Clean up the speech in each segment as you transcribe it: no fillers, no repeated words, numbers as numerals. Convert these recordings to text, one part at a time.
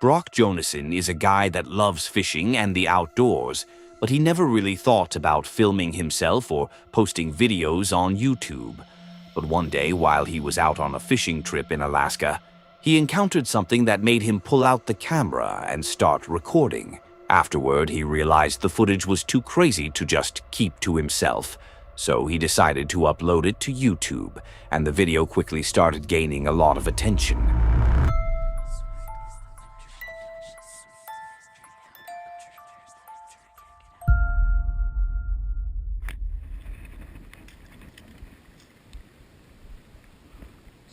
Brock Jonason is a guy that loves fishing and the outdoors, but he never really thought about filming himself or posting videos on YouTube. But one day, while he was out on a fishing trip in Alaska, he encountered something that made him pull out the camera and start recording. Afterward, he realized the footage was too crazy to just keep to himself, so he decided to upload it to YouTube, and the video quickly started gaining a lot of attention.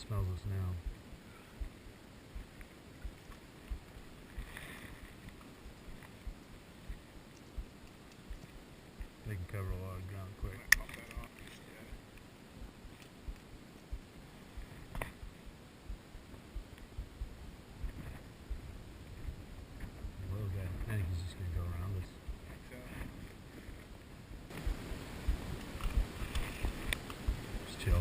Smells us now. They can cover a lot of ground quick. Pop that off. Little guy. I think he's just gonna go around us. Just chill.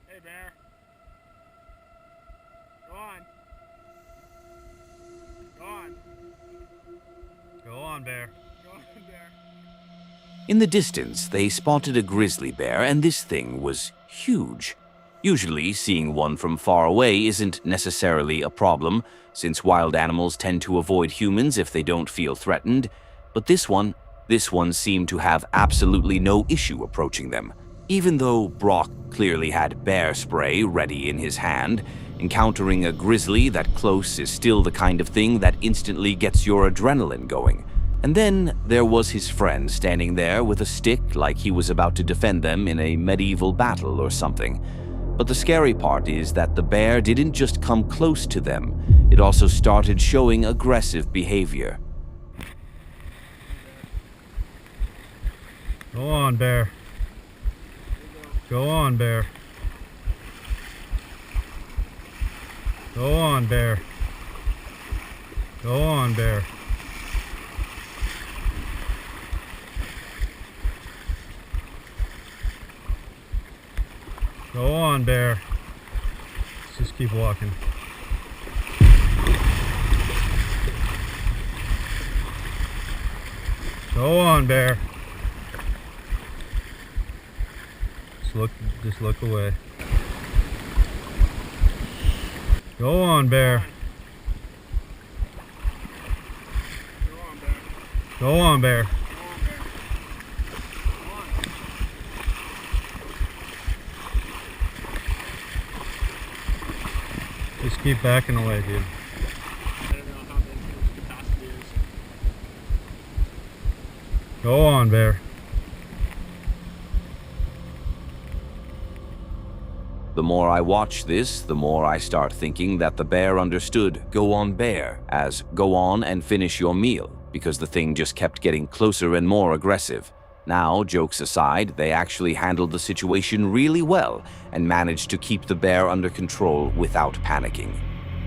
Hey, bear. Go on. Go on. Go on, bear. Go on, bear. In the distance, they spotted a grizzly bear, and this thing was huge. Usually, seeing one from far away isn't necessarily a problem, since wild animals tend to avoid humans if they don't feel threatened, but this one seemed to have absolutely no issue approaching them. Even though Brock clearly had bear spray ready in his hand, encountering a grizzly that close is still the kind of thing that instantly gets your adrenaline going. And then there was his friend standing there with a stick like he was about to defend them in a medieval battle or something. But the scary part is that the bear didn't just come close to them, it also started showing aggressive behavior. Go on, bear. Go on, bear. Go on, bear. Go on, bear. Go on, bear. Let's just keep walking. Go on, bear. Just look away. Go on, bear. Go on, bear. Go on, bear. Go on, bear. Go on. Just keep backing away, dude. I don't know how big his capacity is. Go on, bear. The more I watch this, the more I start thinking that the bear understood "go on, bear" as "go on and finish your meal," because the thing just kept getting closer and more aggressive. Now, jokes aside, they actually handled the situation really well and managed to keep the bear under control without panicking.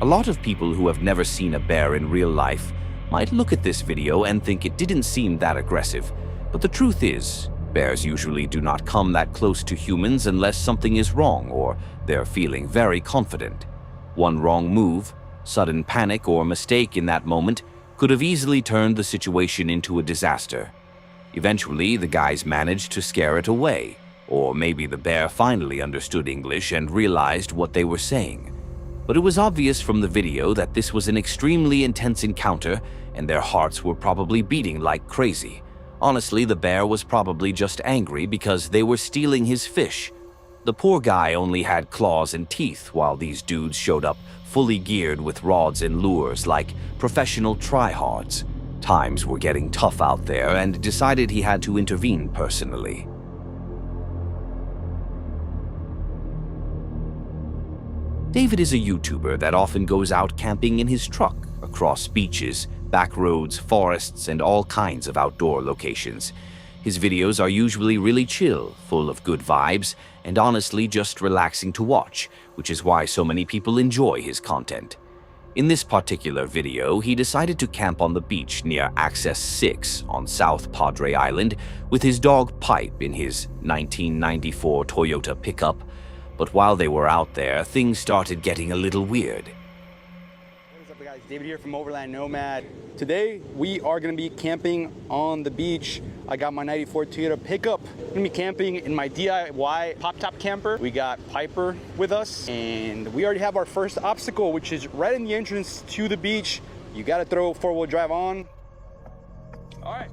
A lot of people who have never seen a bear in real life might look at this video and think it didn't seem that aggressive, but the truth is, bears usually do not come that close to humans unless something is wrong or they're feeling very confident. One wrong move, sudden panic, or mistake in that moment could have easily turned the situation into a disaster. Eventually, the guys managed to scare it away, or maybe the bear finally understood English and realized what they were saying. But it was obvious from the video that this was an extremely intense encounter, and their hearts were probably beating like crazy. Honestly, the bear was probably just angry because they were stealing his fish. The poor guy only had claws and teeth, while these dudes showed up fully geared with rods and lures like professional tryhards. Times were getting tough out there, and decided he had to intervene personally. David is a YouTuber that often goes out camping in his truck across beaches, back roads, forests, and all kinds of outdoor locations. His videos are usually really chill, full of good vibes, and honestly just relaxing to watch, which is why so many people enjoy his content. In this particular video, he decided to camp on the beach near Access 6 on South Padre Island with his dog Pipe in his 1994 Toyota pickup. But while they were out there, things started getting a little weird. What is up, guys? David here from Overland Nomad. Today we are going to be camping on the beach. I got my 94 Toyota pickup. I'm going to be camping in my DIY pop-top camper. We got Piper with us, and we already have our first obstacle, which is right in the entrance to the beach. You got to throw four-wheel drive on. All right.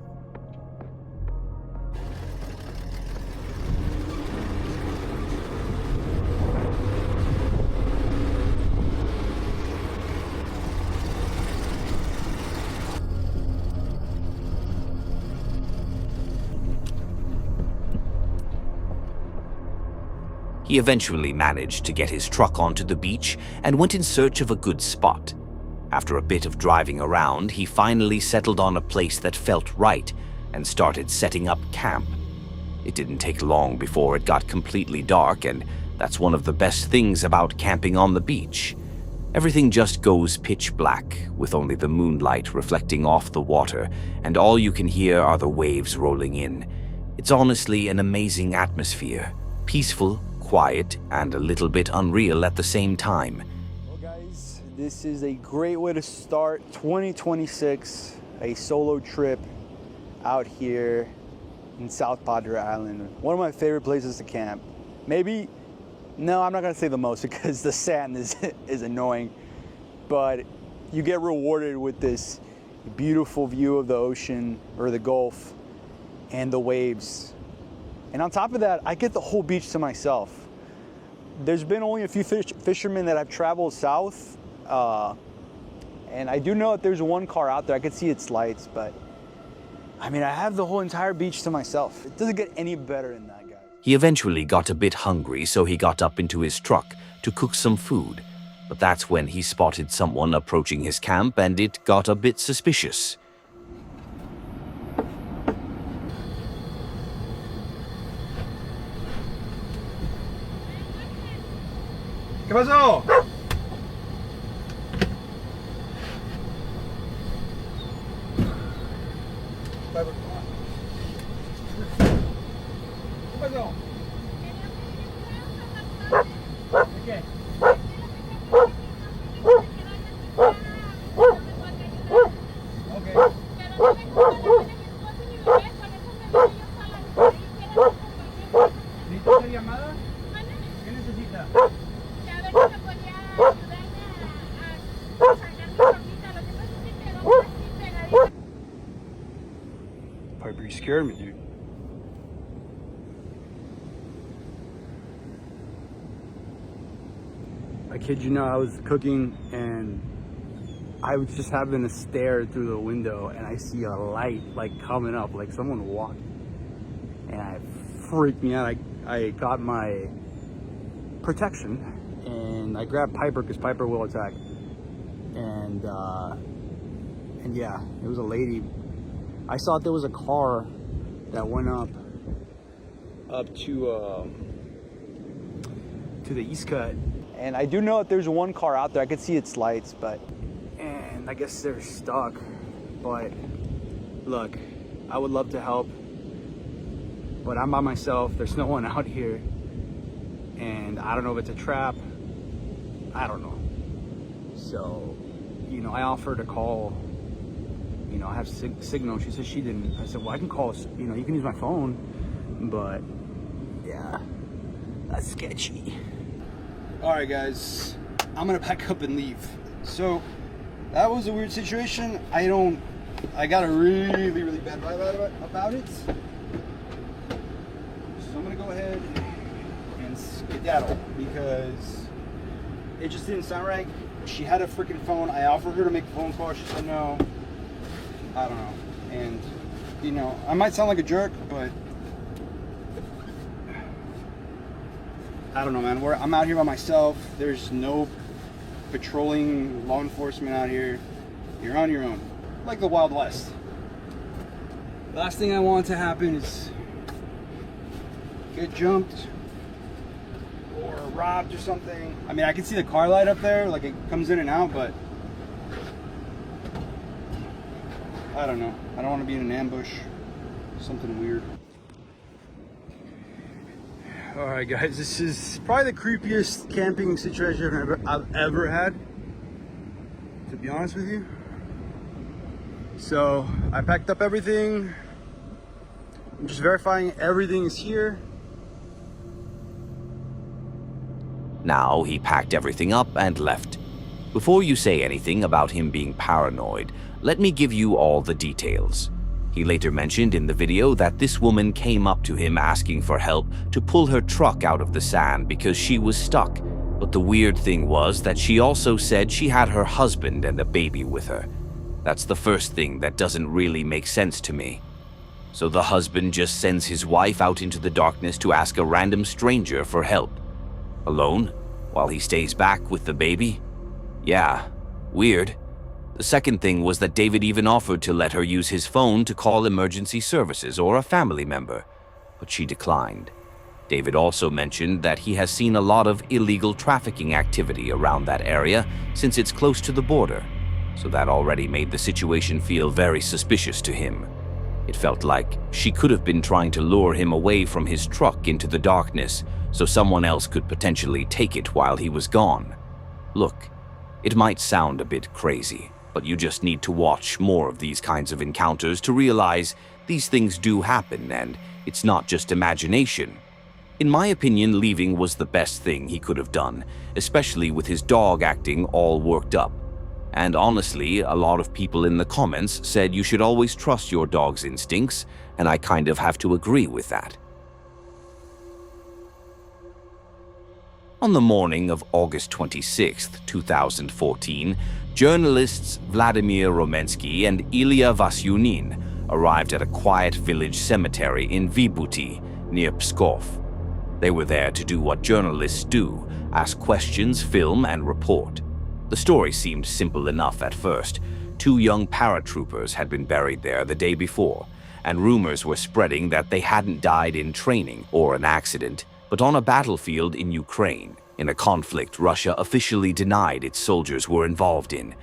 He eventually managed to get his truck onto the beach and went in search of a good spot. After a bit of driving around, he finally settled on a place that felt right and started setting up camp. It didn't take long before it got completely dark, and that's one of the best things about camping on the beach. Everything just goes pitch black, with only the moonlight reflecting off the water, and all you can hear are the waves rolling in. It's honestly an amazing atmosphere, peaceful, quiet, and a little bit unreal at the same time. Well, guys, this is a great way to start 2026, a solo trip out here in South Padre Island. One of my favorite places to camp. Maybe, no, I'm not gonna say the most because the sand is annoying, but you get rewarded with this beautiful view of the ocean or the Gulf and the waves. And on top of that, I get the whole beach to myself. There's been only a few fishermen that have traveled south, and I do know that there's one car out there. I could see its lights, but I mean, I have the whole entire beach to myself. It doesn't get any better than that, guys. He eventually got a bit hungry, so he got up into his truck to cook some food. But that's when he spotted someone approaching his camp, and it got a bit suspicious. ¿Qué pasó? ¿Qué pasó? ¿Qué? ¿Necesita hacer llamada? ¿Qué necesita? Piper, you scared me, dude. I kid you not, I was cooking and I was just having to stare through the window and I see a light like coming up, like someone walking. And it freaked me out. I got my protection and I grabbed Piper because Piper will attack. And yeah, it was a lady. I saw there was a car that went up to the East Cut. And I do know that there's one car out there. I could see its lights, and I guess they're stuck. But look, I would love to help, but I'm by myself. There's no one out here. And I don't know if it's a trap. I don't know. So, you know, I offered to call. You know, I have signal. She said she didn't. I said, well, I can call, you know, you can use my phone. But, yeah, that's sketchy. All right, guys, I'm gonna pack up and leave. So, that was a weird situation. I got a really, really bad vibe about it. So I'm gonna go ahead and skedaddle because it just didn't sound right. She had a freaking phone. I offered her to make a phone call. She said no. I don't know. And, you know, I might sound like a jerk, but I don't know, man. I'm out here by myself. There's no patrolling law enforcement out here. You're on your own. Like the Wild West. Last thing I want to happen is get jumped or robbed or something. I mean, I can see the car light up there, like it comes in and out, but I don't know. I don't want to be in an ambush. Something weird. All right, guys, this is probably the creepiest camping situation I've ever had, to be honest with you. So I packed up everything. I'm just verifying everything is here. Now he packed everything up and left. Before you say anything about him being paranoid, let me give you all the details. He later mentioned in the video that this woman came up to him asking for help to pull her truck out of the sand because she was stuck. But the weird thing was that she also said she had her husband and a baby with her. That's the first thing that doesn't really make sense to me. So the husband just sends his wife out into the darkness to ask a random stranger for help. Alone, while he stays back with the baby? Yeah, weird. The second thing was that David even offered to let her use his phone to call emergency services or a family member, but she declined. David also mentioned that he has seen a lot of illegal trafficking activity around that area since it's close to the border, so that already made the situation feel very suspicious to him. It felt like she could have been trying to lure him away from his truck into the darkness so someone else could potentially take it while he was gone. Look, it might sound a bit crazy, but you just need to watch more of these kinds of encounters to realize these things do happen and it's not just imagination. In my opinion, leaving was the best thing he could have done, especially with his dog acting all worked up. And honestly, a lot of people in the comments said you should always trust your dog's instincts, and I kind of have to agree with that. On the morning of August 26, 2014, journalists Vladimir Romensky and Ilya Vasyunin arrived at a quiet village cemetery in Vybuty, near Pskov. They were there to do what journalists do, ask questions, film, and report. The story seemed simple enough at first. 2 young paratroopers had been buried there the day before, and rumors were spreading that they hadn't died in training or an accident, but on a battlefield in Ukraine, in a conflict Russia officially denied its soldiers were involved in.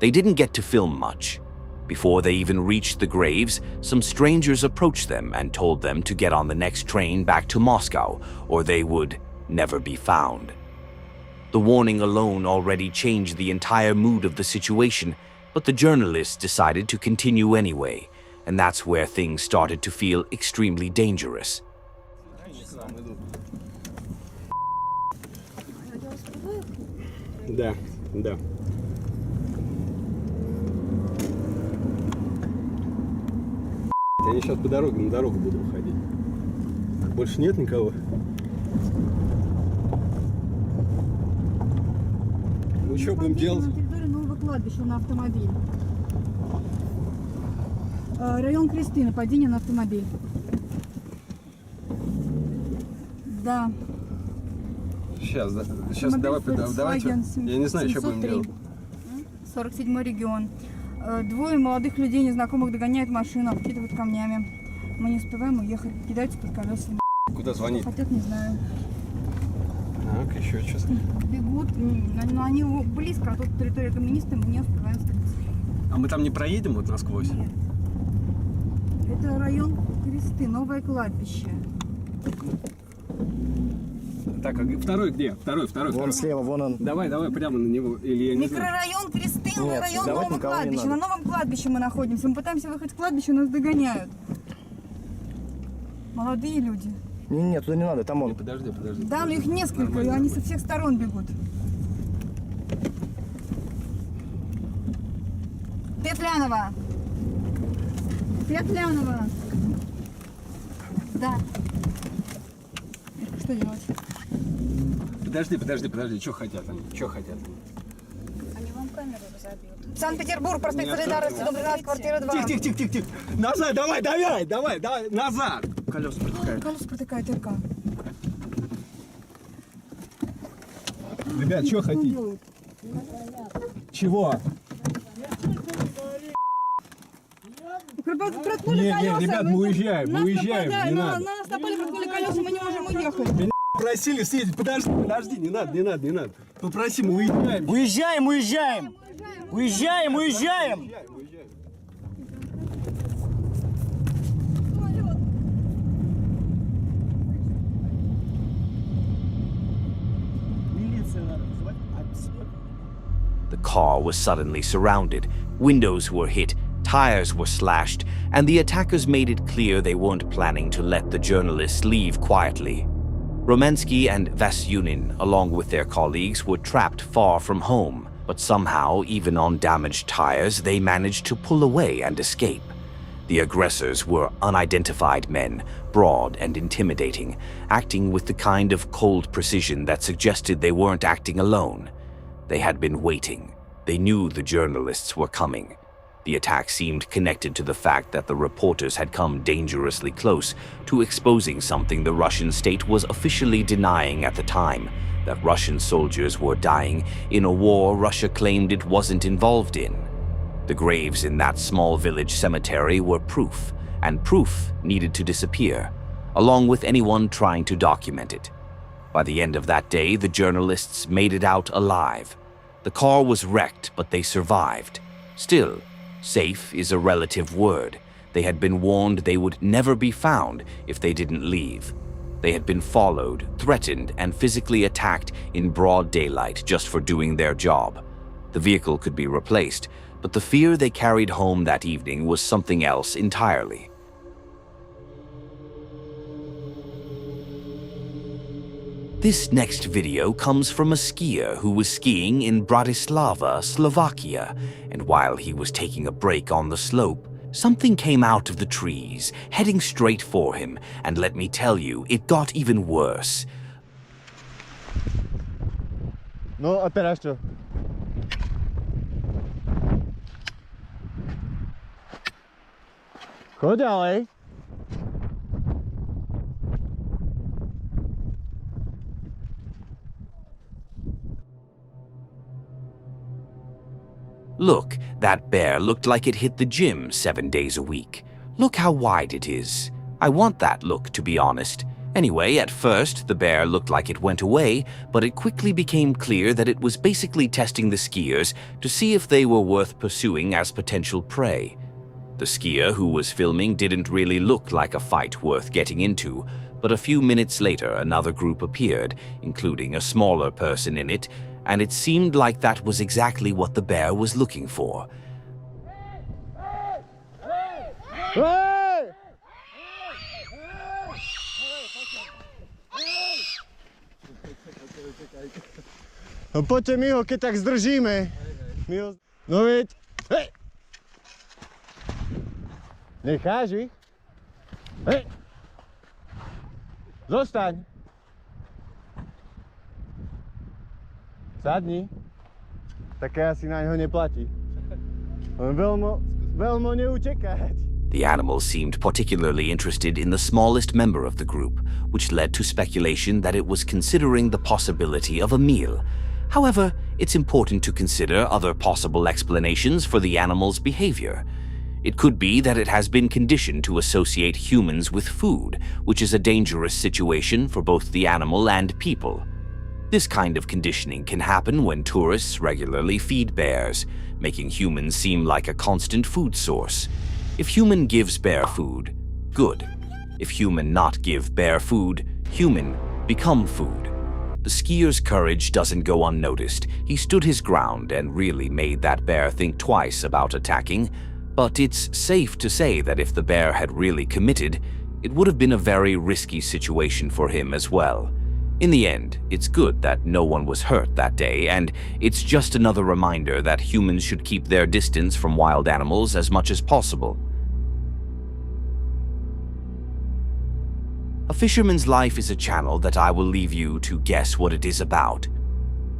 They didn't get to film much. Before they even reached the graves, some strangers approached them and told them to get on the next train back to Moscow, or they would never be found. The warning alone already changed the entire mood of the situation, but the journalists decided to continue anyway, and that's where things started to feel extremely dangerous. Да, да. Они сейчас по дороге, на дорогу будут выходить. Больше нет никого? Ну что будем делать? На территории нового кладбища на автомобиль. Район Кресты, нападение на автомобиль. Да. Сейчас давайте. Я не знаю, что будем делать. 47-й регион. 2 молодых людей, незнакомых, догоняют машину, обкидывают камнями. Мы не успеваем уехать, кидаются под колеса. Куда звонить? Хотят, не знаю. Так, еще что-то. Бегут, но они близко, а тут территория каменистая, мы не успеваем скрыться. А мы там не проедем вот насквозь? Нет. Это район Кресты, новое кладбище. Так, а второй где? Второй. Вон слева, вон он. Давай, прямо на него. Или я не знаю. Микрорайон Кресты, Нет, район давать нового никого не кладбища. надо. На новом кладбище мы находимся. Мы пытаемся выехать с кладбища, нас догоняют. Молодые люди. Не, туда не надо, там он. Подожди. Да, но их несколько, и Нормально. они со всех сторон бегут. Петлянова! Да. Что делать? Подожди, что хотят они? Они вам камеру разобьют. Санкт-Петербург, проспект Солидарности, дом 13, квартира 2. Тихо. Назад, давай, назад. Колеса протекают. Колеса протыкают РК. Ребят, что хотите? делают? Чего? Проткнули Не, колеса. ребят, мы уезжаем, не На надо. нас напали, проткнули колеса, мы не можем уехать. Просили съездить, подожди, не надо. Попроси, мы уезжаем. Уезжаем! car was suddenly surrounded. Windows were hit, tires were slashed, and the attackers made it clear they weren't planning to let the journalists leave quietly. Romansky and Vasyunin, along with their colleagues, were trapped far from home, but somehow, even on damaged tires, they managed to pull away and escape. The aggressors were unidentified men, broad and intimidating, acting with the kind of cold precision that suggested they weren't acting alone. They had been waiting. They knew the journalists were coming. The attack seemed connected to the fact that the reporters had come dangerously close to exposing something the Russian state was officially denying at the time, that Russian soldiers were dying in a war Russia claimed it wasn't involved in. The graves in that small village cemetery were proof, and proof needed to disappear, along with anyone trying to document it. By the end of that day, the journalists made it out alive. The car was wrecked, but they survived. Still, safe is a relative word. They had been warned they would never be found if they didn't leave. They had been followed, threatened, and physically attacked in broad daylight just for doing their job. The vehicle could be replaced, but the fear they carried home that evening was something else entirely. This next video comes from a skier who was skiing in Bratislava, Slovakia, and while he was taking a break on the slope, something came out of the trees, heading straight for him, and let me tell you, it got even worse. No, a teraz čo? Choď ďalej. Look, that bear looked like it hit the gym 7 days a week. Look how wide it is. I want that look, to be honest. Anyway, at first, the bear looked like it went away, but it quickly became clear that it was basically testing the skiers to see if they were worth pursuing as potential prey. The skier who was filming didn't really look like a fight worth getting into, but a few minutes later another group appeared, including a smaller person in it, and it seemed like that was exactly what the bear was looking for. Hej! No poďte my ho, keď tak zdržíme. My ho... No veď. Hej! Necháš ich? Hej! Zostaň! Sadni. Také asi na ňo neplatí. On veľmi neutekať. The animal seemed particularly interested in the smallest member of the group, which led to speculation that it was considering the possibility of a meal. However, it's important to consider other possible explanations for the animal's behavior. It could be that it has been conditioned to associate humans with food, which is a dangerous situation for both the animal and people. This kind of conditioning can happen when tourists regularly feed bears, making humans seem like a constant food source. If human gives bear food, good. If human not give bear food, human become food. The skier's courage doesn't go unnoticed. He stood his ground and really made that bear think twice about attacking. But it's safe to say that if the bear had really committed, it would have been a very risky situation for him as well. In the end, it's good that no one was hurt that day, and it's just another reminder that humans should keep their distance from wild animals as much as possible. A Fisherman's Life is a channel that I will leave you to guess what it is about.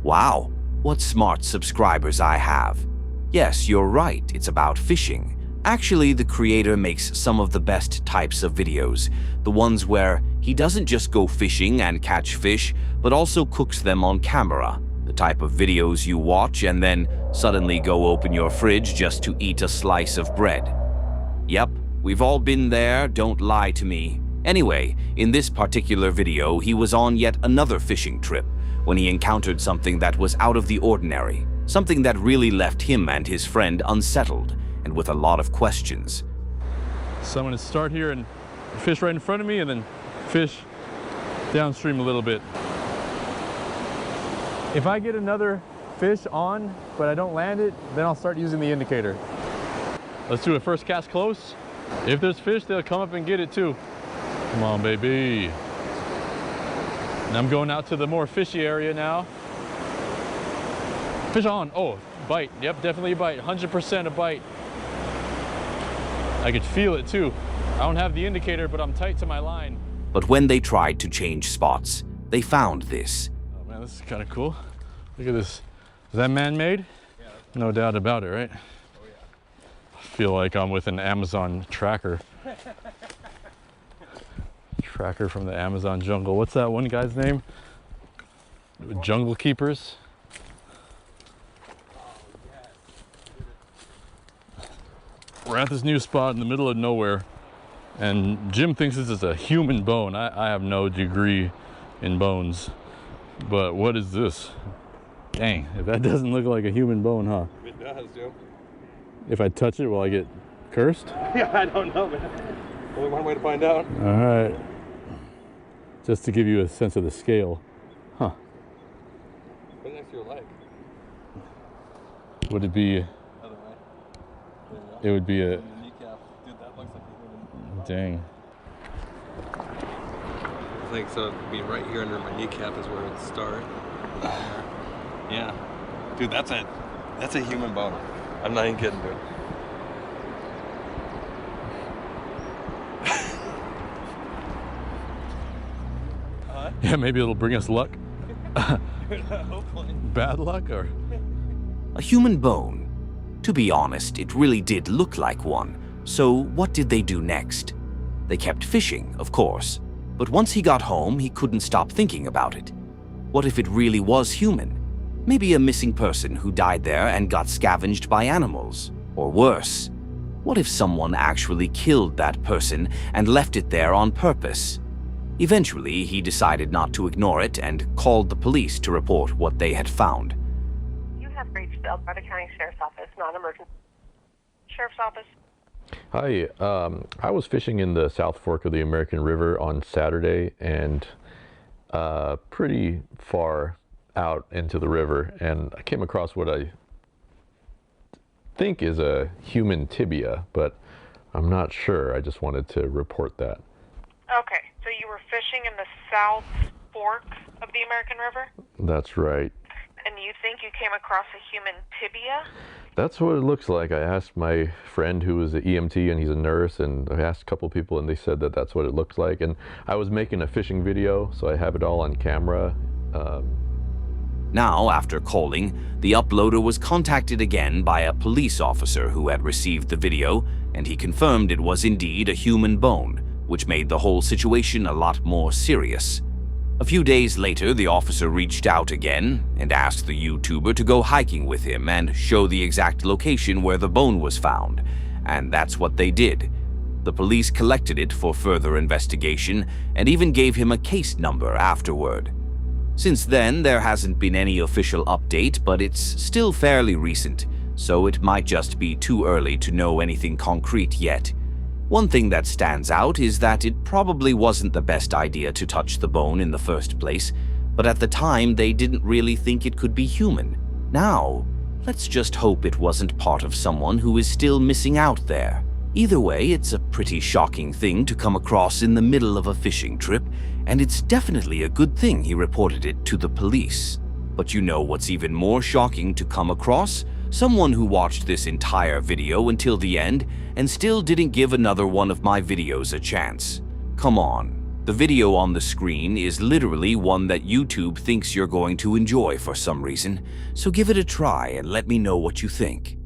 Wow, what smart subscribers I have. Yes, you're right, it's about fishing. Actually, the creator makes some of the best types of videos, the ones where he doesn't just go fishing and catch fish, but also cooks them on camera, the type of videos you watch and then suddenly go open your fridge just to eat a slice of bread. Yep, we've all been there, don't lie to me. Anyway, in this particular video, he was on yet another fishing trip when he encountered something that was out of the ordinary, something that really left him and his friend unsettled and with a lot of questions. So I'm going to start here and fish right in front of me and then fish downstream a little bit. If I get another fish on but I don't land it, then I'll start using the indicator. Let's do a first cast close. If there's fish, they'll come up and get it too. Come on, baby. And I'm going out to the more fishy area now. Fish on. Oh, bite. Yep, definitely a bite. 100% a bite. I could feel it too. I don't have the indicator, but I'm tight to my line. But when they tried to change spots, they found this. Oh man, this is kind of cool. Look at this. Is that man-made? Yeah. No doubt about it, right? Oh yeah. I feel like I'm with an Amazon tracker. Tracker from the Amazon jungle. What's that one guy's name? Jungle Keepers. We're at this new spot in the middle of nowhere, and Jim thinks this is a human bone. I have no degree in bones, but what is this? Dang, if that doesn't look like a human bone, huh? It does, Jim. If I touch it, will I get cursed? Yeah, I don't know, man. Only one way to find out. All right. Just to give you a sense of the scale. Huh. Put it next to your leg. Would it be... Other way. There you go. It would be a... Kneecap. Dude, that looks like a human. Dang. I think so. It'd be right here under my kneecap is where it would start. Yeah. Dude, that's a human bone. I'm not even kidding, dude. Yeah, maybe it'll bring us luck. Hopefully. Bad luck or... A human bone. To be honest, it really did look like one. So what did they do next? They kept fishing, of course. But once he got home, he couldn't stop thinking about it. What if it really was human? Maybe a missing person who died there and got scavenged by animals. Or worse, what if someone actually killed that person and left it there on purpose? Eventually, he decided not to ignore it and called the police to report what they had found. You have reached the Alberta County Sheriff's Office, non-emergency. Sheriff's Office. Hi, I was fishing in the South Fork of the American River on Saturday and pretty far out into the river, and I came across what I think is a human tibia, but I'm not sure. I just wanted to report that. Okay, so you were fishing in the South Fork of the American River? That's right. And you think you came across a human tibia? That's what it looks like. I asked my friend who is an EMT and he's a nurse, and I asked a couple people and they said that that's what it looks like. And I was making a fishing video, so I have it all on camera. Now, after calling, the uploader was contacted again by a police officer who had received the video, and he confirmed it was indeed a human bone, which made the whole situation a lot more serious. A few days later, the officer reached out again and asked the YouTuber to go hiking with him and show the exact location where the bone was found, and that's what they did. The police collected it for further investigation and even gave him a case number afterward. Since then, there hasn't been any official update, but it's still fairly recent, so it might just be too early to know anything concrete yet. One thing that stands out is that it probably wasn't the best idea to touch the bone in the first place, but at the time they didn't really think it could be human. Now, let's just hope it wasn't part of someone who is still missing out there. Either way, it's a pretty shocking thing to come across in the middle of a fishing trip, and it's definitely a good thing he reported it to the police. But you know what's even more shocking to come across? Someone who watched this entire video until the end and still didn't give another one of my videos a chance. Come on, the video on the screen is literally one that YouTube thinks you're going to enjoy for some reason, so give it a try and let me know what you think.